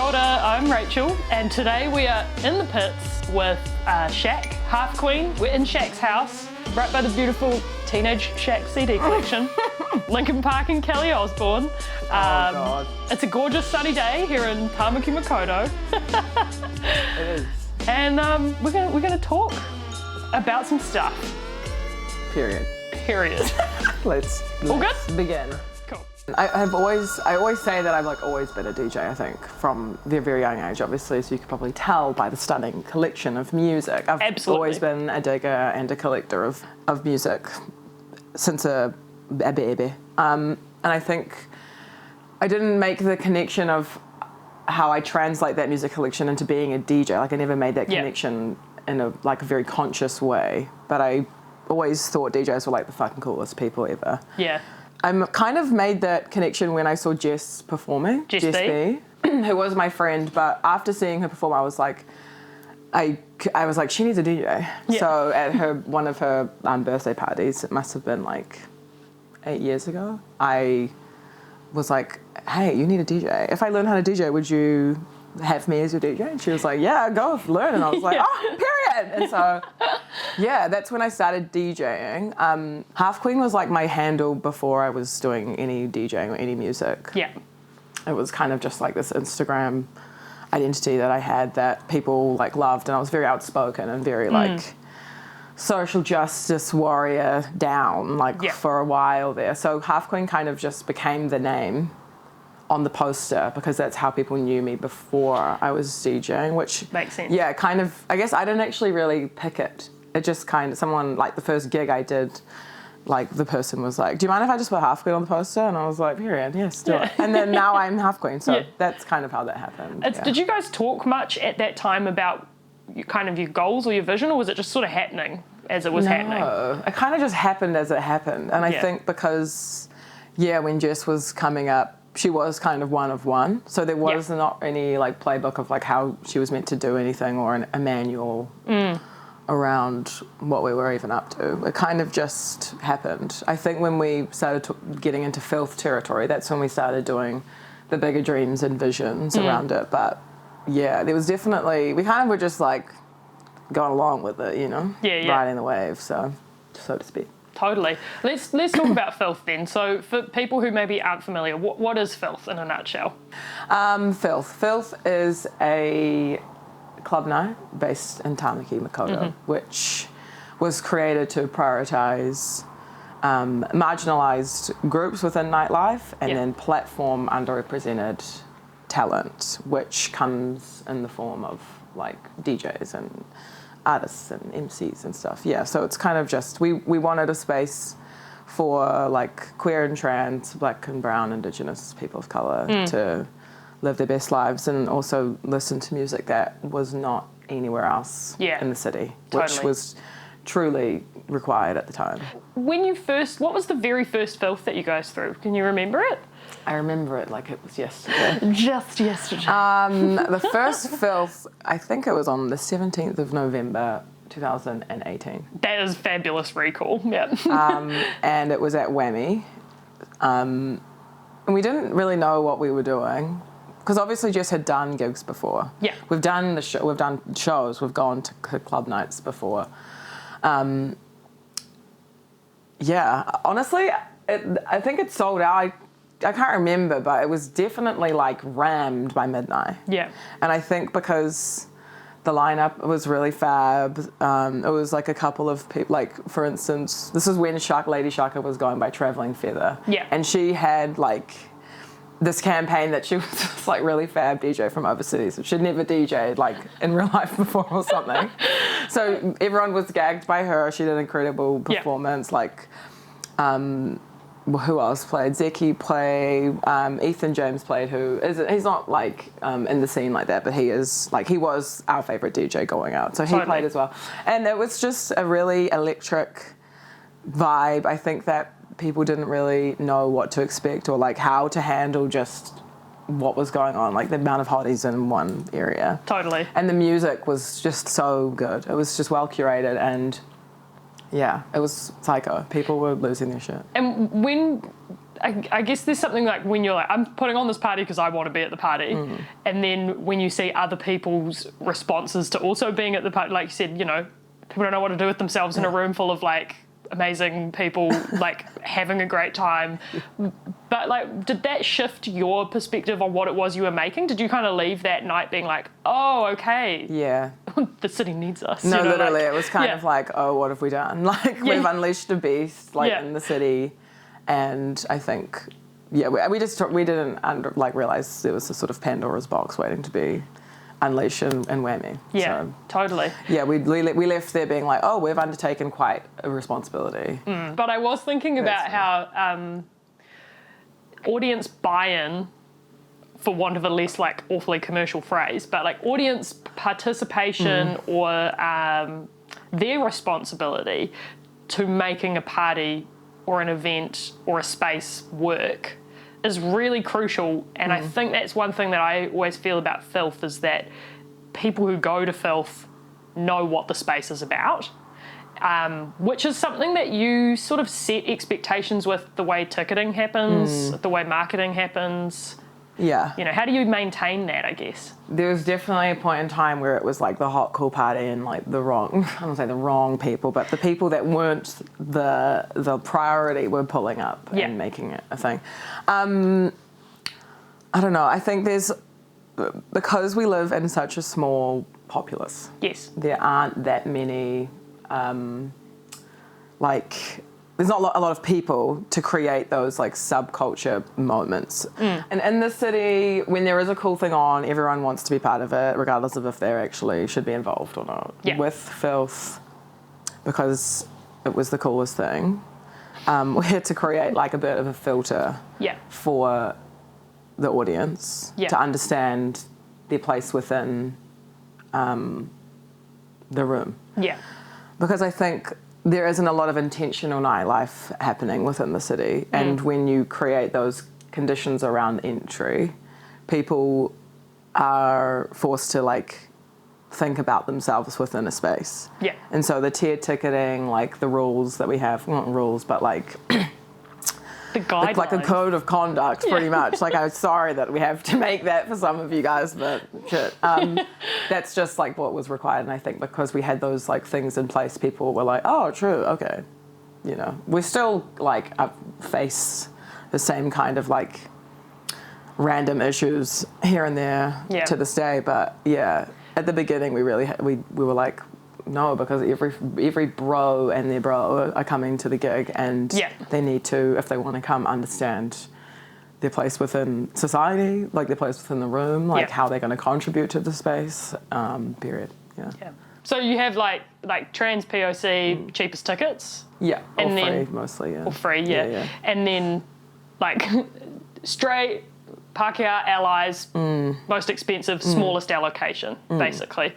Kia ora, I'm Rachel, and today we are in the pits with Shaq, HALFQUEEN. We're in Shaq's house, right by the beautiful Teenage Shaq CD collection. Lincoln Park in Kelly Osbourne. God. It's a gorgeous sunny day here in Tamaki Makaurau. It is. And we're gonna talk about some stuff. Period. Let's All good? begin. Cool. I always say that I've always been a DJ, I think, from a very young age, obviously, so you could probably tell by the stunning collection of music. I've Absolutely. always been a digger and a collector of music since a baby. And I think I didn't make the connection of how I translate that music collection into being a DJ. I never made that connection in a very conscious way, but I always thought DJs were the fucking coolest people ever. Yeah. I kind of made that connection when I saw Jess performing. Jess B, who was my friend, but after seeing her perform, I was like, she needs a DJ. Yeah. So at one of her birthday parties, it must have been 8 years ago, I was like, hey, you need a DJ. If I learn how to DJ, would you have me as your DJ? And she was like, yeah, go learn. And I was like, oh, period. And so, yeah, that's when I started DJing. HALFQUEEN was my handle before I was doing any DJing or any music. Yeah. It was kind of just this Instagram identity that I had that people loved, and I was very outspoken and very social justice warrior down for a while there. So HALFQUEEN kind of just became the name on the poster because that's how people knew me before I was DJing, which makes sense. Yeah, kind of. I guess I didn't actually really pick it. It just kind of someone the first gig I did. The person was like, do you mind if I just put HALFQUEEN on the poster? And I was like, period, yes, do it. And then now I'm HALFQUEEN, so that's kind of how that happened. Did you guys talk much at that time about your goals or your vision, or was it just sort of happening as it was happening? No, it kind of just happened as it happened. And I think because, when Jess was coming up, she was kind of one of one. So there was not any playbook of how she was meant to do anything or a manual around what we were even up to. It kind of just happened. I think when we started getting into Filth territory, that's when we started doing the bigger dreams and visions around it. But yeah, there was definitely, we kind of were just going along with it, riding the wave, so to speak. Totally. Let's talk about Filth then. So for people who maybe aren't familiar, what is Filth in a nutshell? Filth is a club night based in Tamaki Makaurau, which was created to prioritise marginalised groups within nightlife and then platform underrepresented talent, which comes in the form of DJs and artists and MCs and stuff. Yeah, so it's kind of just, we wanted a space for queer and trans, black and brown, indigenous people of colour to live their best lives and also listen to music that was not anywhere else in the city, which was truly required at the time. What was the very first Filth that you guys threw? Can you remember it? I remember it like it was yesterday. Just yesterday. The first Filth, I think it was on the 17th of November, 2018. That is fabulous recall, yeah. And it was at Whammy. And we didn't really know what we were doing because obviously Jess had done gigs before. Yeah. We've done shows, we've gone to club nights before. Honestly, I think it sold out. I can't remember, but it was definitely rammed by midnight. Yeah. And I think because the lineup was really fab, it was a couple of people, for instance, this is when Lady Shaka was going by Travelling Feather. Yeah. And she had this campaign that she was this really fab DJ from overseas. She'd never DJ'd in real life before or something. So everyone was gagged by her. She did an incredible performance. Who else played? Zeki played, Ethan James played, he's not in the scene like that, but he is he was our favourite DJ going out. So he played as well. And it was just a really electric vibe. I think that people didn't really know what to expect or how to handle just what was going on, the amount of hotties in one area. Totally. And the music was just so good. It was just well curated and yeah, it was psycho. People were losing their shit. And when I guess there's something like when you're like, I'm putting on this party because I want to be at the party. And then when you see other people's responses to also being at the party, like you said, you know, people don't know what to do with themselves in a room full of like amazing people, like having a great time. But like, did that shift your perspective on what it was you were making? Did you kind of leave that night being like, oh, okay. Yeah. The city needs us. No, you know, literally, like, it was kind of like, oh, what have we done? Like, we've unleashed a beast, like, in the city. And I think, we didn't realize there was a sort of Pandora's box waiting to be unleashed and whammy. Yeah, so, totally. Yeah, we left there being like, oh, we've undertaken quite a responsibility. But I was thinking about how audience buy-in, for want of a less like awfully commercial phrase, but like audience participation or their responsibility to making a party or an event or a space work is really crucial. And I think that's one thing that I always feel about Filth is that people who go to Filth know what the space is about, which is something that you sort of set expectations with the way ticketing happens, the way marketing happens. Yeah. You know, how do you maintain that, I guess? There was definitely a point in time where it was like the hot, cool party and like the wrong, I don't say the wrong people, but the people that weren't the priority were pulling up and making it a thing. I don't know. I think because we live in such a small populace. Yes. There aren't that many, there's not a lot of people to create those like subculture moments. And in the city, when there is a cool thing on, everyone wants to be part of it, regardless of if they actually should be involved or not. Yeah. With Filth, because it was the coolest thing, we had to create like a bit of a filter for the audience to understand their place within the room. Yeah. Because I think there isn't a lot of intentional nightlife happening within the city. And when you create those conditions around entry, people are forced to like think about themselves within a space. Yeah. And so the tiered ticketing, like the rules that we have, not rules, but like the guidelines. Like a code of conduct, pretty much. Like, I'm sorry that we have to make that for some of you guys, but shit. That's just like what was required. And I think because we had those like things in place, people were like, oh, true, okay. You know, we still like face the same kind of like random issues here and there to this day. But yeah, at the beginning, we really we were like, no, because every bro and their bro are coming to the gig, and they need to, if they want to come, understand their place within society, like their place within the room, like how they're going to contribute to the space. Period. Yeah. So you have like trans POC cheapest tickets. Yeah. And or then, free mostly. Yeah. Or free. Yeah. And then like straight Pākehā allies, most expensive, smallest allocation, basically.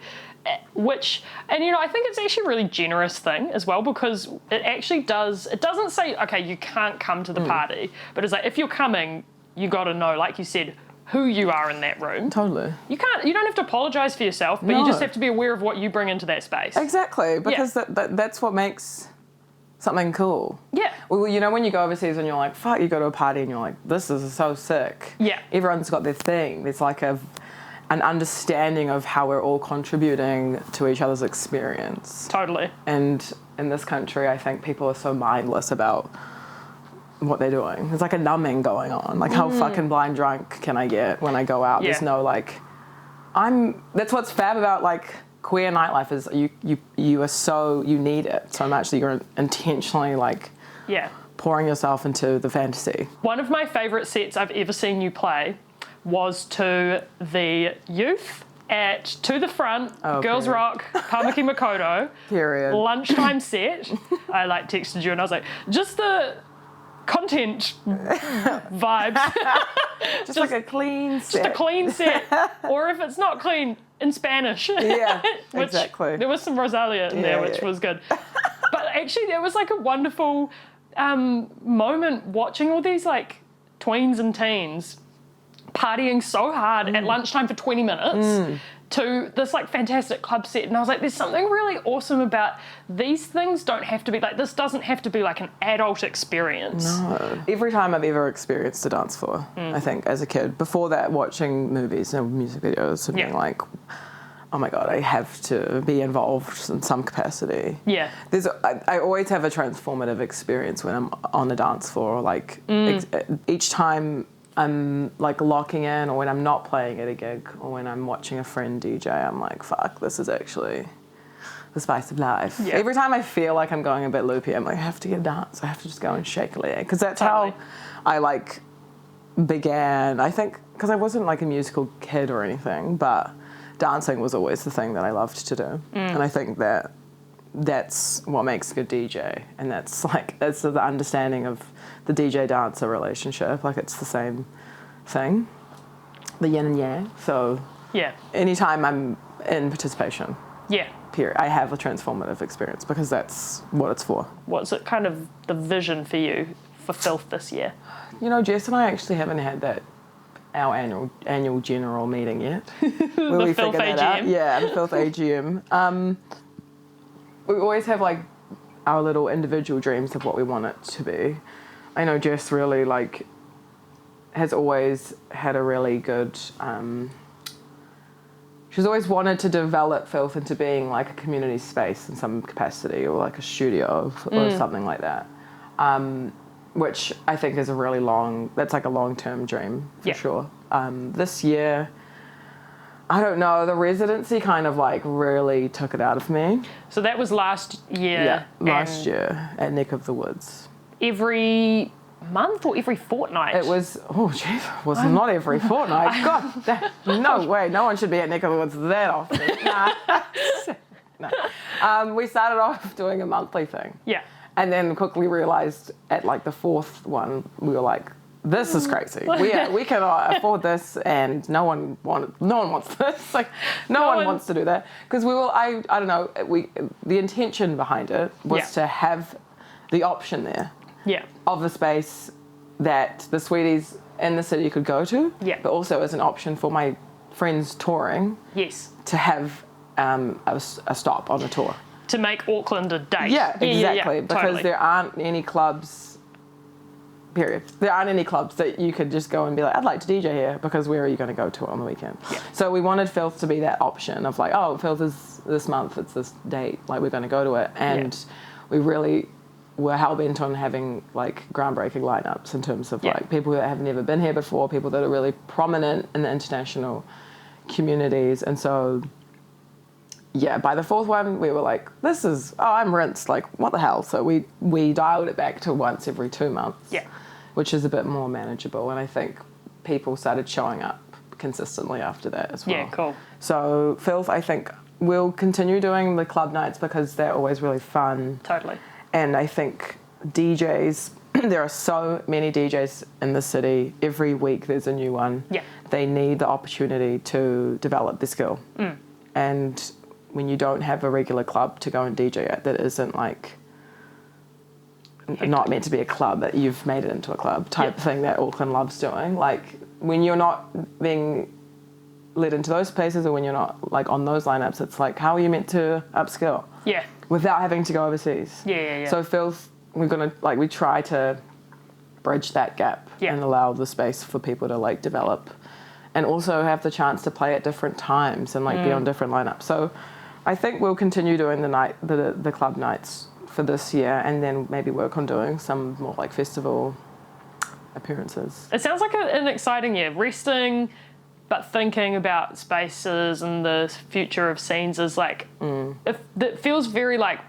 Which, and you know, I think it's actually a really generous thing as well, because it actually it doesn't say, okay, you can't come to the party, but it's like, if you're coming, you got to know, like you said, who you are in that room. Totally. You don't have to apologise for yourself, but you just have to be aware of what you bring into that space. Exactly, because that's what makes something cool. Yeah. Well, you know, when you go overseas and you're like, fuck, you go to a party and you're like, this is so sick. Yeah. Everyone's got their thing. There's like an understanding of how we're all contributing to each other's experience. Totally. And in this country, I think people are so mindless about what they're doing. There's like a numbing going on. Like, how fucking blind drunk can I get when I go out? There's no like, that's what's fab about like queer nightlife is you are so, you need it so much that you're intentionally like pouring yourself into the fantasy. One of my favourite sets I've ever seen you play was to the youth at To the Front, Girls Rock, Tamaki Makaurau. Period. Lunchtime set. I like texted you and I was like, just the content vibes. just like a clean set. Just a clean set. Or if it's not clean, in Spanish. Yeah, which, exactly. There was some Rosalia in there, which was good. But actually, there was like a wonderful moment watching all these like tweens and teens partying so hard at lunchtime for 20 minutes to this like fantastic club set. And I was like, there's something really awesome about these things don't have to be like, this doesn't have to be like an adult experience. No. Every time I've ever experienced a dance floor, I think, as a kid, before that, watching movies and music videos and being like, oh my God, I have to be involved in some capacity. Yeah. I always have a transformative experience when I'm on the dance floor. Like each time I'm like locking in, or when I'm not playing at a gig, or when I'm watching a friend DJ, I'm like, fuck, this is actually the spice of life. Yeah. Every time I feel like I'm going a bit loopy, I'm like, I have to get a dance. I have to just go and shake a leg. Because that's how I like began. I think, because I wasn't like a musical kid or anything, but dancing was always the thing that I loved to do. And I think that's what makes a good DJ. And that's the understanding of the DJ-dancer relationship. Like, it's the same thing, the yin and yang. So anytime I'm in participation, period, I have a transformative experience, because that's what it's for. What's it kind of the vision for you for Filth this year? You know, Jess and I actually haven't had our annual general meeting yet. Where we figure that out. Yeah, the Filth AGM. We always have like our little individual dreams of what we want it to be. I know Jess really like has always had a really good. She's always wanted to develop Filth into being like a community space in some capacity, or like a studio or something like that. Which I think is that's like a long-term dream for sure. This year, I don't know, the residency kind of like really took it out of me. So that was last year? Yeah, last year at Neck of the Woods. Every month or every fortnight? It was, not every fortnight. God, no way, no one should be at Neck of the Woods that often. No. We started off doing a monthly thing. Yeah. And then quickly realised at like the fourth one, we were like, this is crazy. We cannot afford this, and no one wants this. Like, no one wants to do that. Because I don't know, the intention behind it was to have the option there of a space that the sweeties in the city could go to, but also as an option for my friends touring to have a stop on the tour. To make Auckland a date. Yeah, exactly. Because totally. There aren't any clubs, period. There aren't any clubs that you could just go and be like, I'd like to DJ here, because where are you going to go to on the weekend? Yeah. So we wanted Filth to be that option of like, oh, Filth is this month, it's this date, like we're going to go to it. And we really were hell-bent on having like groundbreaking lineups in terms of like people that have never been here before, people that are really prominent in the international communities. And so by the fourth one, we were like, I'm rinsed, like, what the hell? So we dialed it back to once every 2 months, which is a bit more manageable. And I think people started showing up consistently after that as well. Yeah, cool. So Filth, I think, will continue doing the club nights because they're always really fun. Totally. And I think DJs, there are so many DJs in the city. Every week there's a new one. Yeah. They need the opportunity to develop their skill. And when you don't have a regular club to go and DJ at that isn't like not meant to be a club, that you've made it into a club type thing that Auckland loves doing. Like, when you're not being led into those places, or when you're not like on those lineups, it's like, how are you meant to upskill? Yeah. Without having to go overseas. Yeah. So Filth, we try to bridge that gap and allow the space for people to like develop, and also have the chance to play at different times and like be on different lineups. So I think we'll continue doing the club nights for this year, and then maybe work on doing some more like festival appearances. It sounds like an exciting year. Resting, but thinking about spaces and the future of scenes is like, it feels very like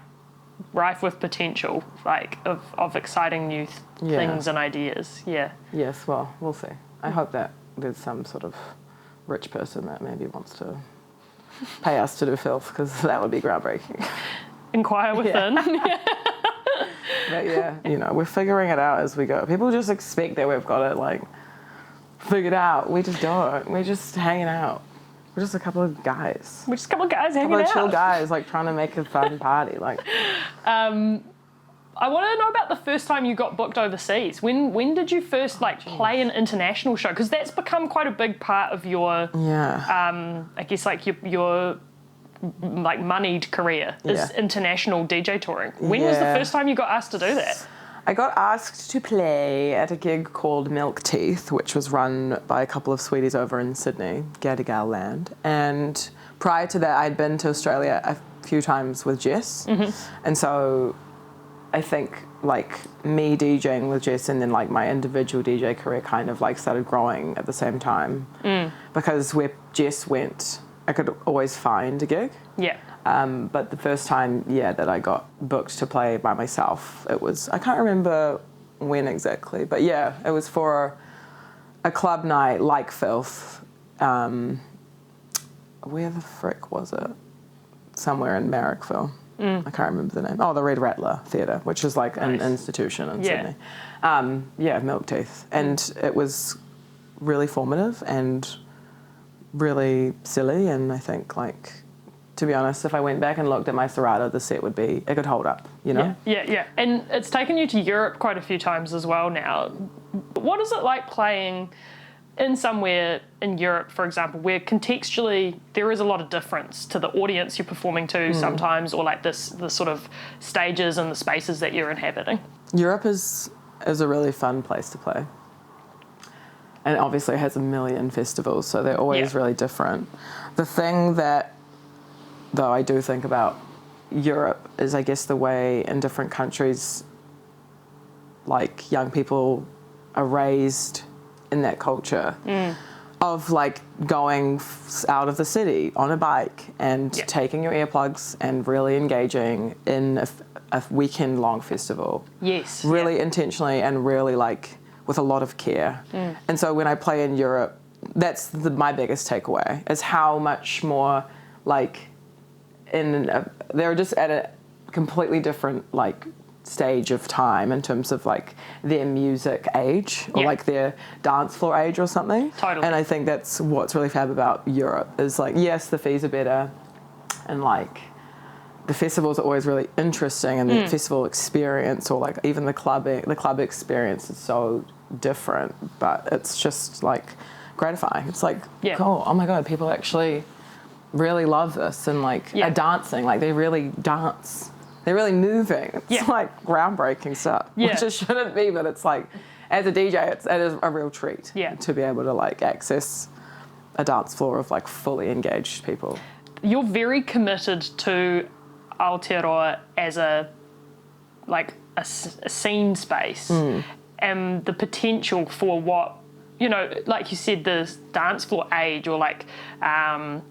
rife with potential, like of exciting new things and ideas. Yeah. Yes, well, we'll see. I hope that there's some sort of rich person that maybe wants to pay us to do Filth, because that would be groundbreaking. Inquire within. But we're figuring it out as we go. People just expect that we've got it like figured out. We just don't. We're just hanging out. We're just a couple of guys. We're just a couple of guys hanging out. A couple of chill guys like trying to make a fun party. Like, I want to know about the first time you got booked overseas. When did you first play an international show? Because that's become quite a big part of your, I guess your moneyed career is international DJ touring. When was the first time you got asked to do that? I got asked to play at a gig called Milk Teeth, which was run by a couple of sweeties over in Sydney, Gadigal land. And prior to that, I'd been to Australia a few times with Jess. And so I think me DJing with Jess and then my individual DJ career kind of started growing at the same time. Because where Jess went, I could always find a gig. Yeah. But the first time, that I got booked to play by myself, it was, I can't remember when exactly, but it was for a club night like Filth. Where the frick was it? Somewhere in Marrickville. I can't remember the name. Oh, the Red Rattler Theatre, which is an institution in Sydney. Milk Teeth. And it was really formative and really silly, and I think to be honest, if I went back and looked at my Serato, the set it could hold up, you know? Yeah. And it's taken you to Europe quite a few times as well now. What is it like playing in somewhere in Europe, for example, where contextually there is a lot of difference to the audience you're performing to sometimes, or the sort of stages and the spaces that you're inhabiting? Europe is a really fun place to play. And obviously it has a million festivals, so they're always really different. The thing that, though, I do think about Europe is, I guess, the way in different countries, young people are raised in that culture of, going out of the city on a bike and taking your earplugs and really engaging in a weekend-long festival. Yes. Really intentionally and really, with a lot of care. And so when I play in Europe, that's my biggest takeaway, is how much more they're just at a completely different stage of time in terms of their music age or their dance floor age or something. Totally. And I think that's what's really fab about Europe is yes, the fees are better and the festivals are always really interesting, and the festival experience or even the club experience is so different, but it's just gratifying. It's cool, oh my god, people actually really love this and are dancing, they really dance, they're really moving. It's groundbreaking stuff, which it shouldn't be, but it's as a DJ it is a real treat to be able to access a dance floor of fully engaged people. You're very committed to Aotearoa as a scene space and the potential for what, like you said, the dance floor age or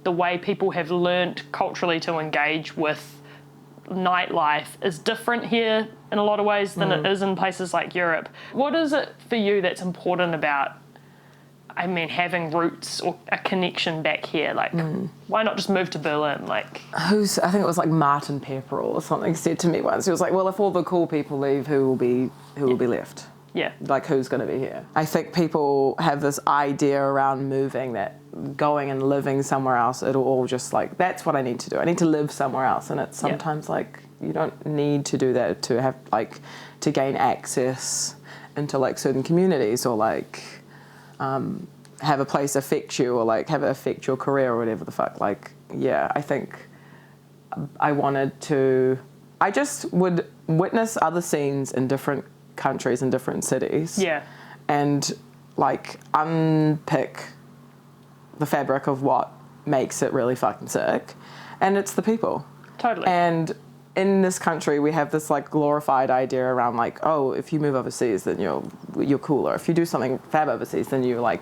the way people have learnt culturally to engage with nightlife is different here in a lot of ways than it is in places like Europe. What is it for you that's important about, having roots or a connection back here? Why not just move to Berlin? I think it was Martin Pepperell or something said to me once. He was well, if all the cool people leave, who will be left? Yeah. Who's going to be here? I think people have this idea around moving that going and living somewhere else, it'll all just that's what I need to do. I need to live somewhere else. And it's sometimes you don't need to do that to have to gain access into certain communities or have a place affect you or have it affect your career or whatever the fuck. I think I just would witness other scenes in different countries and different cities. Yeah. And unpick the fabric of what makes it really fucking sick. And it's the people. Totally. And in this country, we have this glorified idea around oh, if you move overseas, then you're cooler. If you do something fab overseas, then you're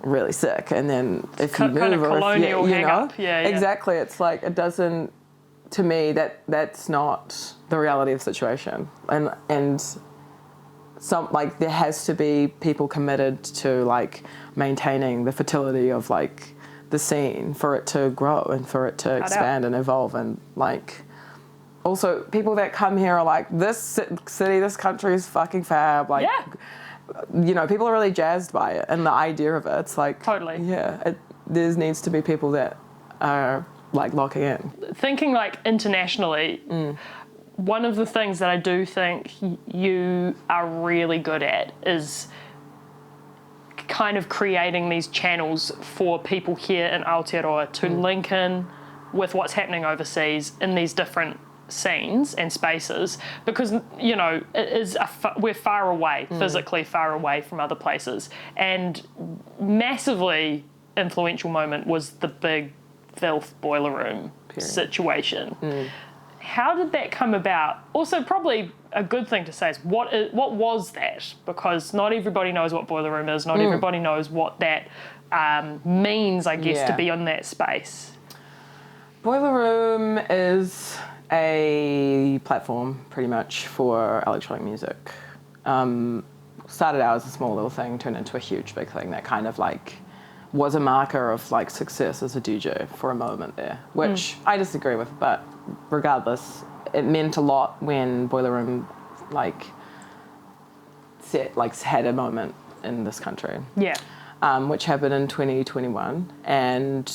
really sick. And then if you move, kind of colonial hang up. Yeah. Exactly. It's it doesn't. To me, that's not the reality of the situation. And some there has to be people committed to maintaining the fertility of the scene for it to grow and for it to expand and evolve, and also people that come here are this city, this country is fucking fab. People are really jazzed by it and the idea of it. It's totally. Yeah, there needs to be people that are locking in. Thinking internationally, one of the things that I do think you are really good at is kind of creating these channels for people here in Aotearoa to link in with what's happening overseas in these different scenes and spaces, because you know we're far away, physically far away from other places, and massively influential moment was the big Filth boiler room situation. How did that come about? Also, probably a good thing to say is what was that? Because not everybody knows what boiler room is. Not everybody knows what that means, I guess, to be in that space. Boiler room is a platform, pretty much, for electronic music. Started out as a small little thing, turned into a huge big thing that kind of like was a marker of like success as a DJ for a moment there, which I disagree with, but regardless, it meant a lot when Boiler Room had a moment in this country. Yeah. Which happened in 2021, and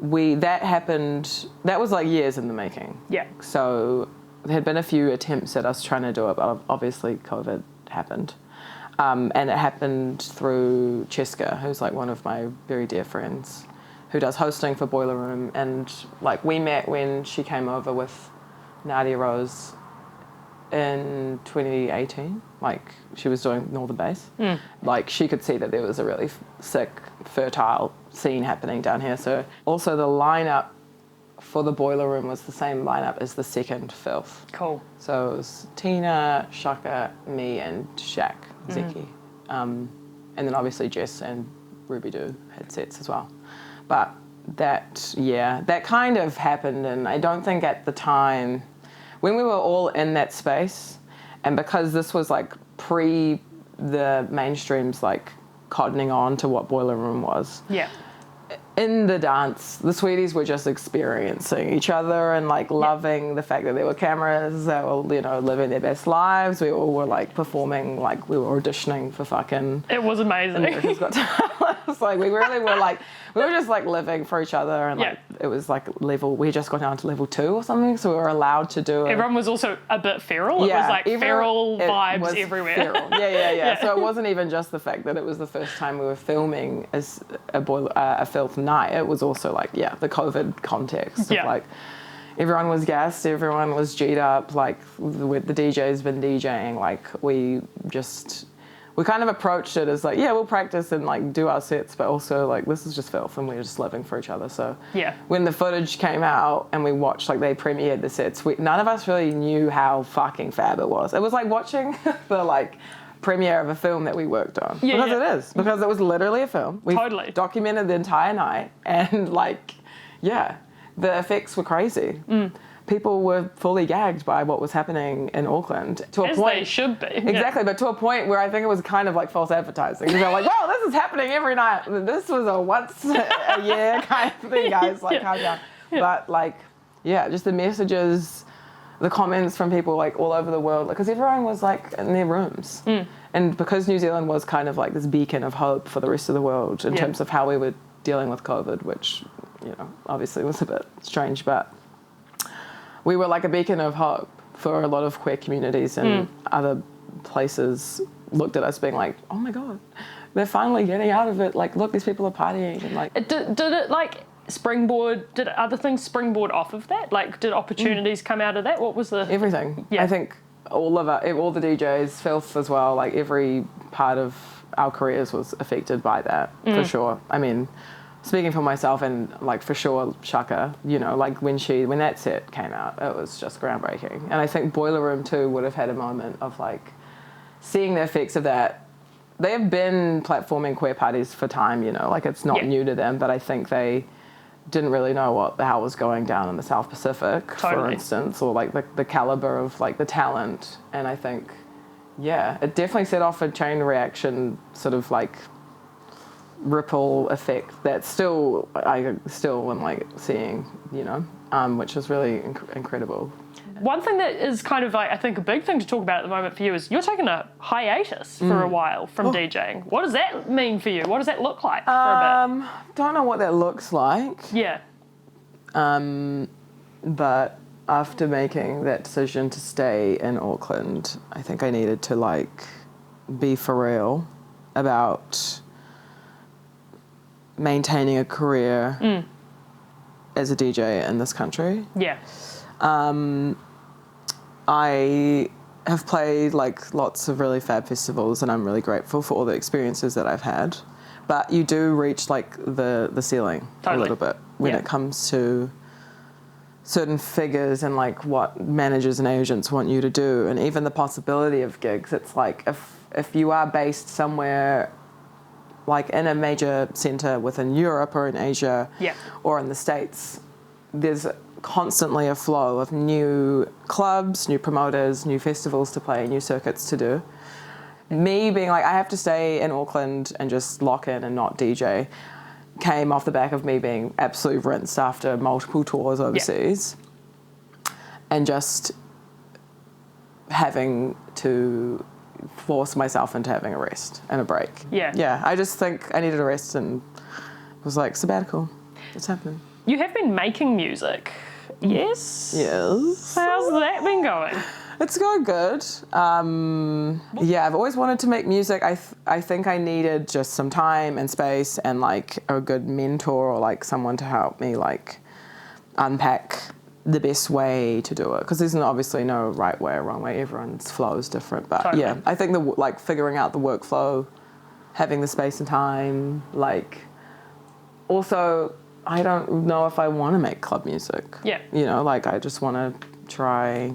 that was like years in the making. Yeah. So there had been a few attempts at us trying to do it, but obviously COVID happened. And it happened through Cheska, who's like one of my very dear friends, who does hosting for Boiler Room. And like we met when she came over with Nadia Rose in 2018. Like she was doing Northern Bass. Like she could see that there was a really sick, fertile scene happening down here. So also the lineup for the Boiler Room was the same lineup as the second Filth. Cool. So it was Tina, Shaka, me, and Shaq, Zeki. And then obviously Jess and Ruby Doo had sets as well. But that kind of happened, and I don't think at the time, when we were all in that space, and because this was like pre the mainstream's like cottoning on to what Boiler Room was. Yeah. In the dance, the Sweeties were just experiencing each other and like loving the fact that there were cameras, that were, you know, living their best lives. We all were like performing, like we were auditioning for fucking. It was amazing. It's like we really were like, we were just like living for each other, and like it was like we just got down to level 2 or something, so we were allowed to do it. Everyone was also a bit feral. It was like feral vibes everywhere. Feral. Yeah. So it wasn't even just the fact that it was the first time we were filming as a Filth night. It was also like the COVID context of like everyone was gassed, everyone was G'd up, like with the DJ's been DJing, like we kind of approached it as like, we'll practice and like do our sets, but also like this is just Filth and we're just living for each other. So when the footage came out and we watched, like they premiered the sets, none of us really knew how fucking fab it was. It was like watching the like premiere of a film that we worked on. Because it was literally a film. We documented the entire night, and like, the effects were crazy. People were fully gagged by what was happening in Auckland to a point. They should be. Exactly, but to a point where I think it was kind of like false advertising. They're like, wow, this is happening every night. This was a once a year kind of thing, guys. Like, calm down. But like, just the messages, the comments from people like all over the world, because everyone was like in their rooms. And because New Zealand was kind of like this beacon of hope for the rest of the world in terms of how we were dealing with COVID, which, you know, obviously was a bit strange, but we were like a beacon of hope for a lot of queer communities, and other places looked at us being like, oh my God, they're finally getting out of it. Like, look, these people are partying. And like, did it like springboard, did other things springboard off of that? Like, did opportunities come out of that? What was the... Everything. I think all the DJs, Filth as well, like every part of our careers was affected by that, for sure. I mean, speaking for myself, and like for sure Shaka, you know, like when that set came out, it was just groundbreaking. And I think Boiler Room too would have had a moment of like seeing the effects of that. They have been platforming queer parties for time, you know, like it's not new to them, but I think they didn't really know what the hell was going down in the South Pacific, for instance, or like the caliber of like the talent. And I think, it definitely set off a chain reaction sort of like ripple effect that I still am like seeing, you know, which is really incredible. One thing that is kind of like, I think a big thing to talk about at the moment for you is you're taking a hiatus for a while from DJing. What does that mean for you? What does that look like for a bit? Don't know what that looks like. Yeah. But after making that decision to stay in Auckland, I think I needed to like be for real about maintaining a career as a DJ in this country. Yeah. I have played like lots of really fab festivals, and I'm really grateful for all the experiences that I've had. But you do reach like the ceiling a little bit when it comes to certain figures and like what managers and agents want you to do, and even the possibility of gigs. It's like if you are based somewhere like in a major centre within Europe or in Asia or in the States, there's constantly a flow of new clubs, new promoters, new festivals to play, new circuits to do. Me being like, I have to stay in Auckland and just lock in and not DJ, came off the back of me being absolutely rinsed after multiple tours overseas and just having to force myself into having a rest and a break. Yeah, I just think I needed a rest and was like, sabbatical, what's happening? You have been making music, yes? Yes. How's that been going? It's going good. I've always wanted to make music. I think I needed just some time and space and like a good mentor or like someone to help me like unpack the best way to do it, because there's obviously no right way or wrong way. Everyone's flow is different, but I think like figuring out the workflow, having the space and time, like also I don't know if I want to make club music. Yeah. You know, like I just want to try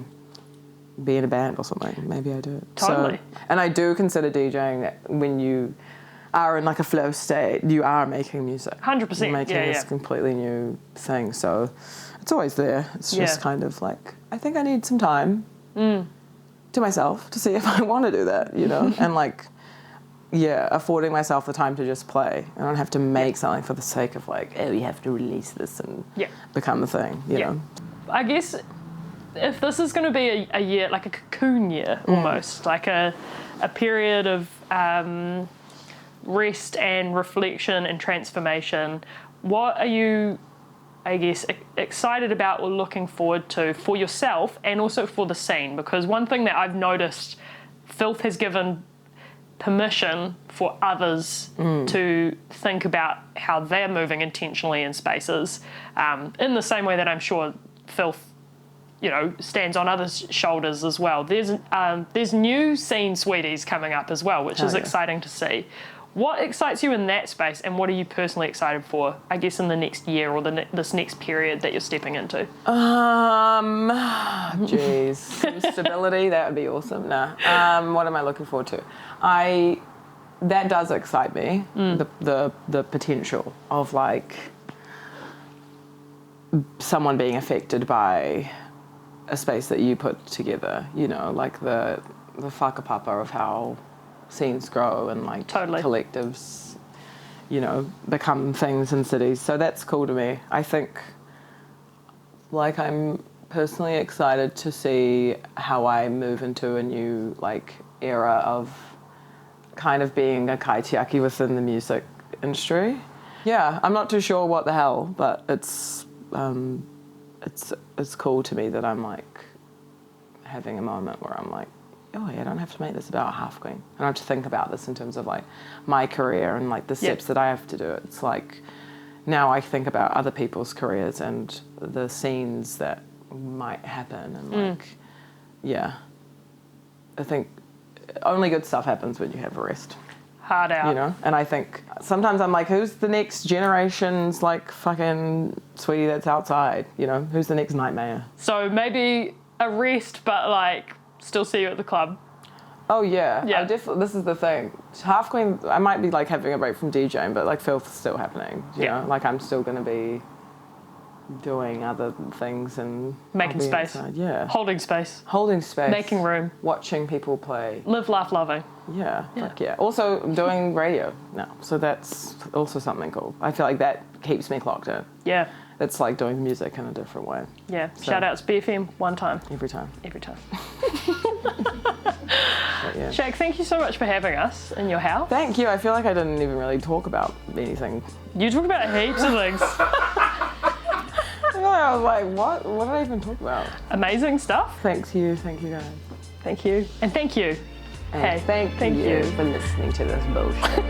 be in a band or something. Maybe I do. Totally. So, and I do consider DJing that when you are in like a flow state, you are making music. 100%. You're making this completely new thing. So it's always there. It's just kind of like, I think I need some time to myself to see if I want to do that, you know? And like, affording myself the time to just play. I don't have to make something for the sake of like, oh, you have to release this and become a thing, you know? I guess if this is going to be a year, like a cocoon year almost, like a period of rest and reflection and transformation, what are you, I guess, excited about or looking forward to for yourself and also for the scene? Because one thing that I've noticed, Filth has given permission for others to think about how they're moving intentionally in spaces, in the same way that I'm sure Filth, you know, stands on others' shoulders as well. There's new scene sweeties coming up as well, which is exciting to see. What excites you in that space, and what are you personally excited for, I guess, in the next year or this next period that you're stepping into? Geez, some stability, that would be awesome. What am I looking forward to? That does excite me, the potential of like someone being affected by a space that you put together, you know, like the whakapapa of how scenes grow and like collectives, you know, become things in cities. So that's cool to me. I think like I'm personally excited to see how I move into a new like era of kind of being a kaitiaki within the music industry. Yeah, I'm not too sure what the hell, but it's cool to me that I'm like having a moment where I'm like, oh yeah, I don't have to make this about HALFQUEEN. I don't have to think about this in terms of like my career and like the steps that I have to do. It's like now I think about other people's careers and the scenes that might happen and like, I think only good stuff happens when you have a rest. Hard out. You know? And I think sometimes I'm like, who's the next generation's like fucking sweetie that's outside? You know, who's the next nightmare? So maybe a rest, but like still see you at the club. Oh yeah. This is the thing. HALFQUEEN, I might be like having a break from DJing, but like Filth is still happening. You know, like I'm still going to be doing other things and making space. Outside. Holding space. Making room. Watching people play. Live, laugh, loving. Fuck yeah. Also, I'm doing radio now, so that's also something cool. I feel like that keeps me clocked in. Yeah. It's like doing music in a different way. Yeah. So, shout outs BFM one time. Every time. Shaq, thank you so much for having us in your house. Thank you. I feel like I didn't even really talk about anything. You talk about heaps of things. I was like, what? What did I even talk about? Amazing stuff. Thank you guys. Thank you. And thank you. And thank you for listening to this bullshit.